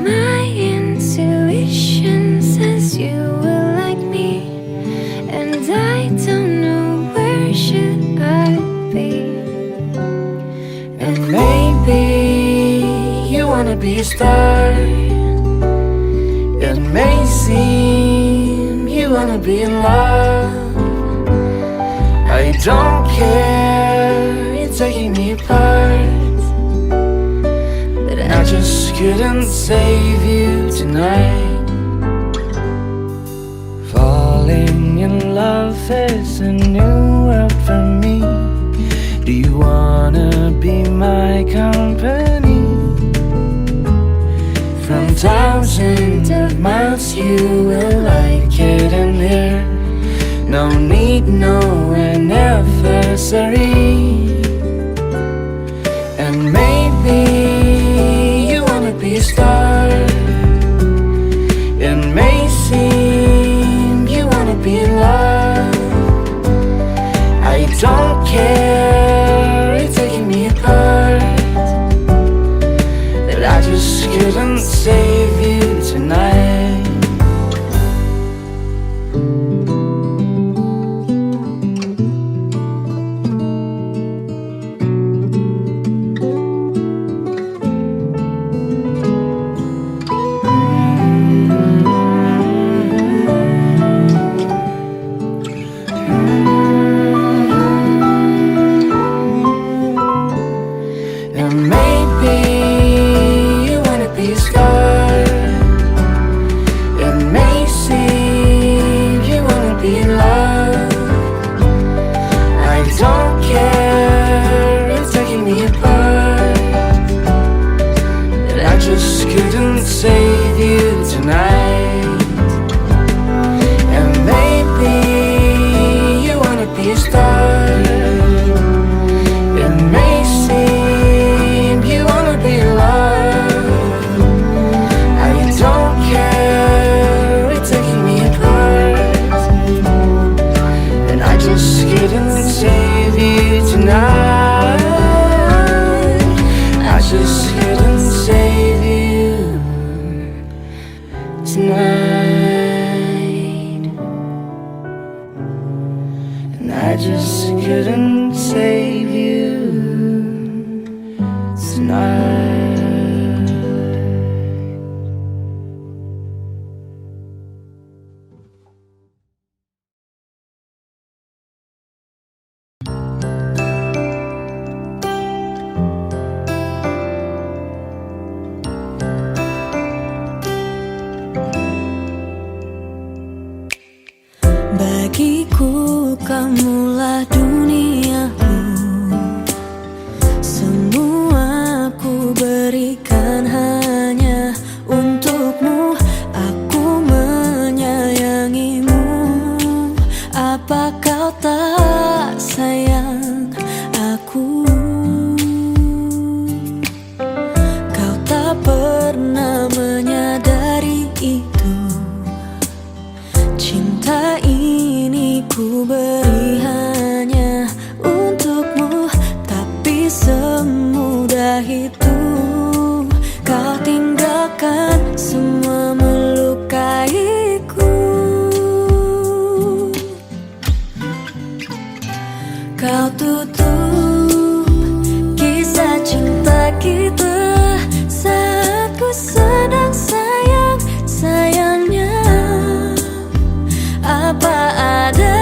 My intuition says you will like me, and I don't know where should I be. And maybe you wanna be a star. It may seem you wanna be in love. I don't care, you're taking me apart, but I just couldn't save you tonight. Falling in love is a new world for me. Do you wanna be my company? From thousands of miles you will like it in here. No need, no anniversary. And maybe you wanna be a star. It may seem you wanna be in love. I don't care, it's taking me apart, that I just couldn't save you tonight. And maybe you wanna be a star. It may seem you wanna be in love. I don't care, it's taking me apart, that I just couldn't save you tonight. And maybe you wanna be a star. It may seem you wanna be in love. I don't care, it's taking me apart, and I just couldn't save you tonight. I just couldn't save you tonight. And I just couldn't save you tonight. Bagiku kamulah duniaku, semua ku berikan hanya untukmu. Aku menyayangimu, apa kau tak sayang aku? Kau tak pernah menyadari itu. Cinta ini ku beri hanya untukmu, tapi semudah itu kau tinggalkan semua melukaiku. Kau tutup kisah cinta kita saat ku sedang sayang-sayangnya. Apa ada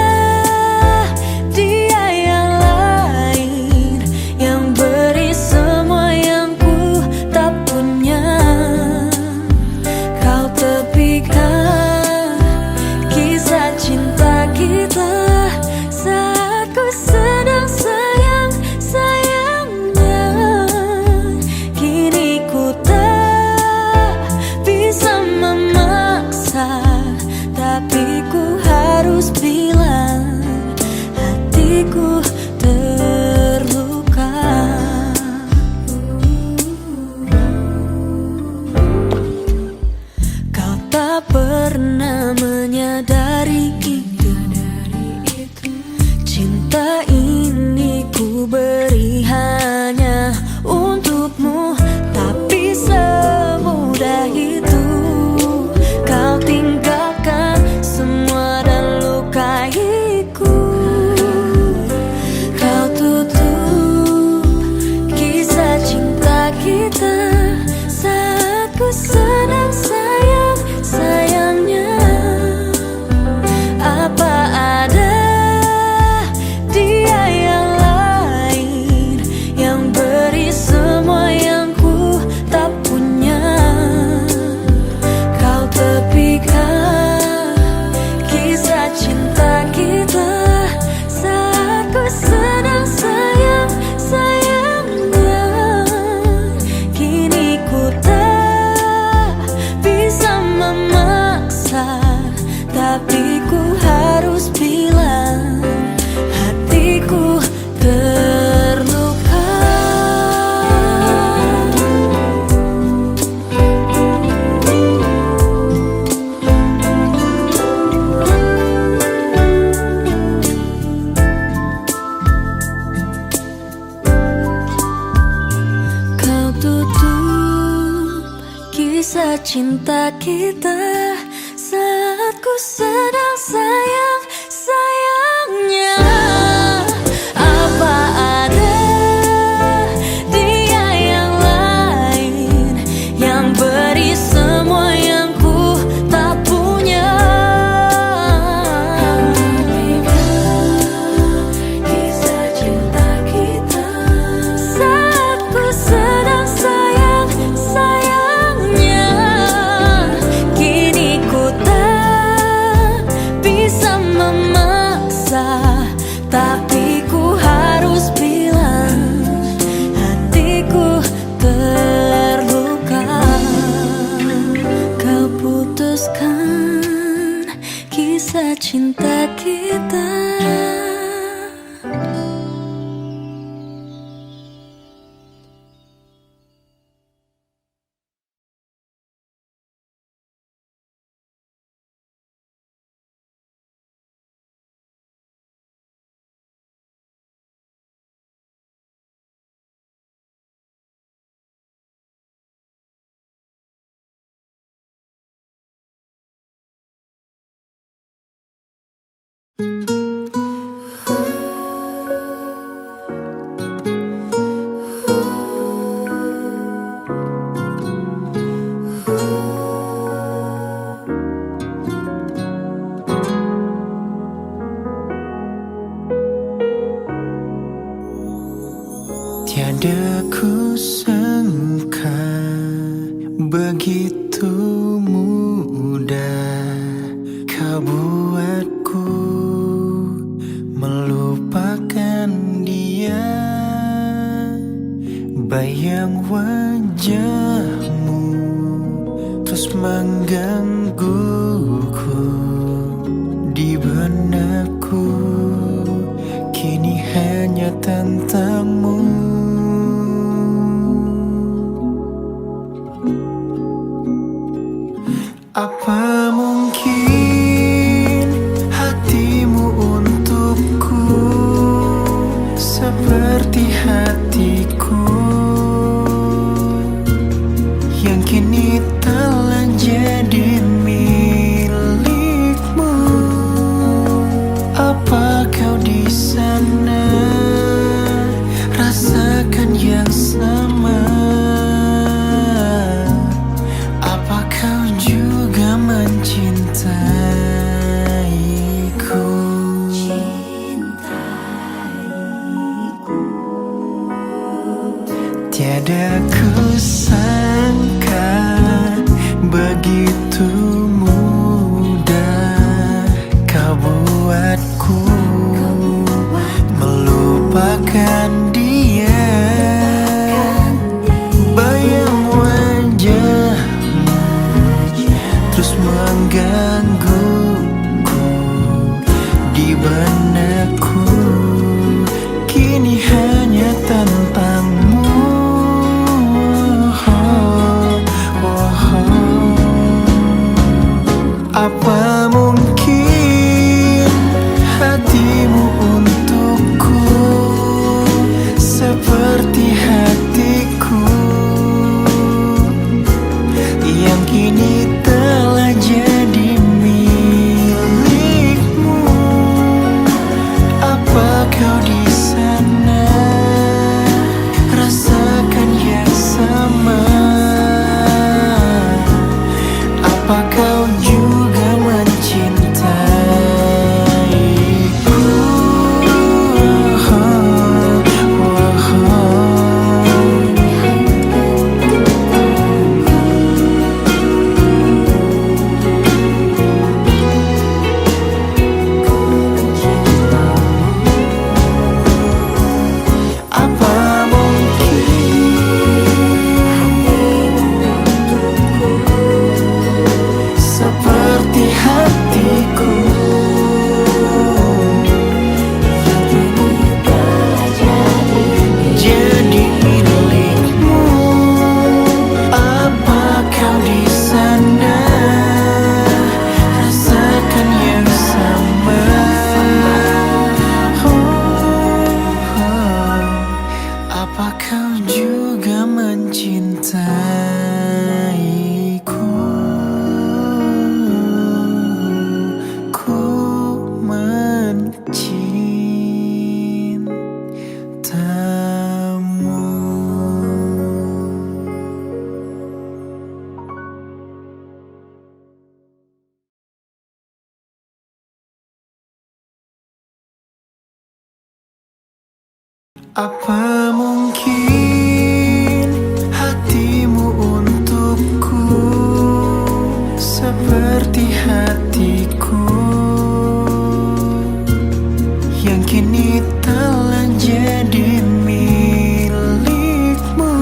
dia yang lain yang beri semua yang ku tak punya? Kau kisah cinta kita saat ku sedang sayang-sayangnya. Apa ada dia yang lain yang beri semua yang ku tak punya? Kisah cinta kita saat ku sedang sayang-sayangnya. Kini ku tak bisa memaksa, tapi ku harus bilang hatiku terluka. Kau putuskan kisah cinta kita. Tiada ku sangka begitu mudah kau buatku melupakan dia. Bayang wajahmu terus menggangguku di benakku. Kini hanya tentangmu. Apa mungkin hatimu untukku seperti hatiku yang kini telah jadi milikmu? Apa kau di sana rasakan yang sama? Apa kau juga mencintai Apa mungkin hatimu untukku seperti hatiku yang kini telah jadi milikmu?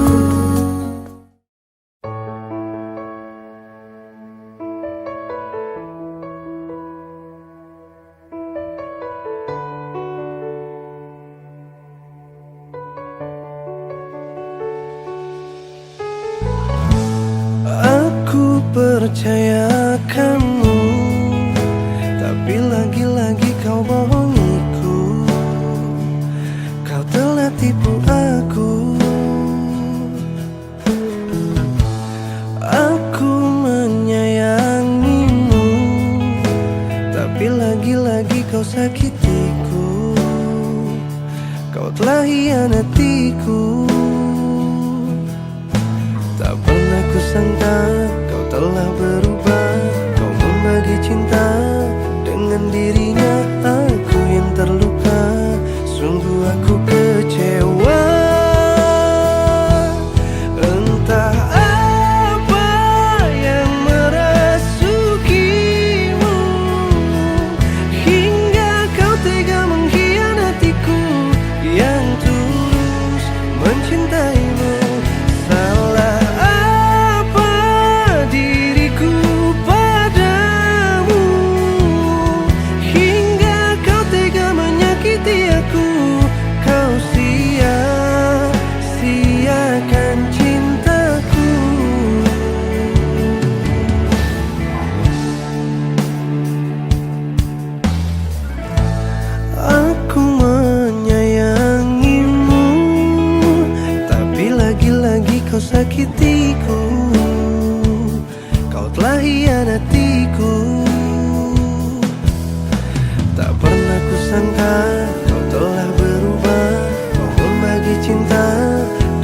Aku percaya kamu, tapi lagi-lagi kau bohongiku. Kau telah tipu aku. Aku menyayangimu, tapi lagi-lagi kau sakitiku. Kau telah hianatiku. Tak pernah kusangka kau telah berubah. Kau membagi cinta dengan dirinya. Aku yang terluka, sungguh aku kecewa. Entah apa yang merasukimu hingga kau tega mengkhianatiku yang tulus mencintaimu. Salah apa diriku padamu hingga kau tega menyakiti aku? Kau sia-siakan cintaku. Aku menyayangimu, tapi lagi-lagi kau sakitiku. Kau telah hianatiku. Tak pernah kusangka kau telah berubah. Kau membagi cinta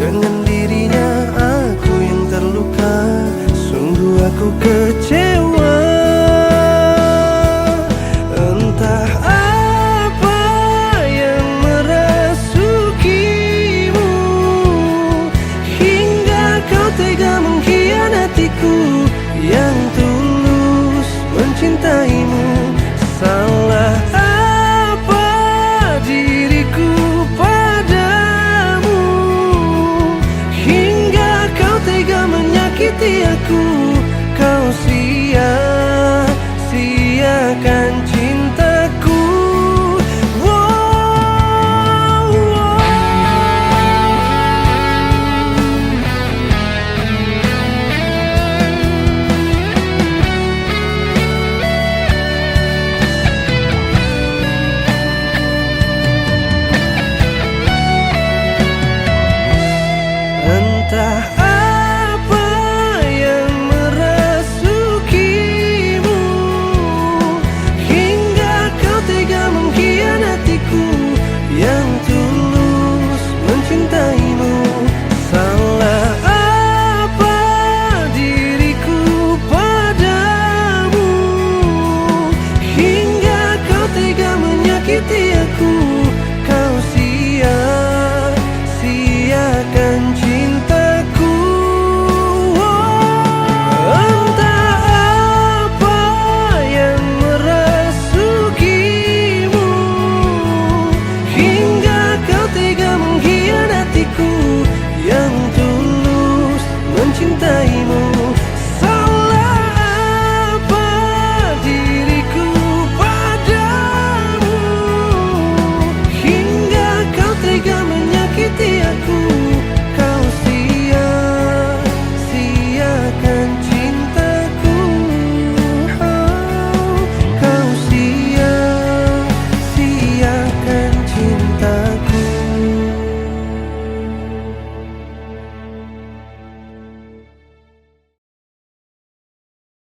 dengan dirinya. Aku yang terluka, sungguh aku kecewa. Entah apa yang merasukimu hingga kau tega mengkhianatiku yang tulus mencintaimu. Salah apa diriku padamu hingga kau tega menyakiti aku? Kau sia-siakan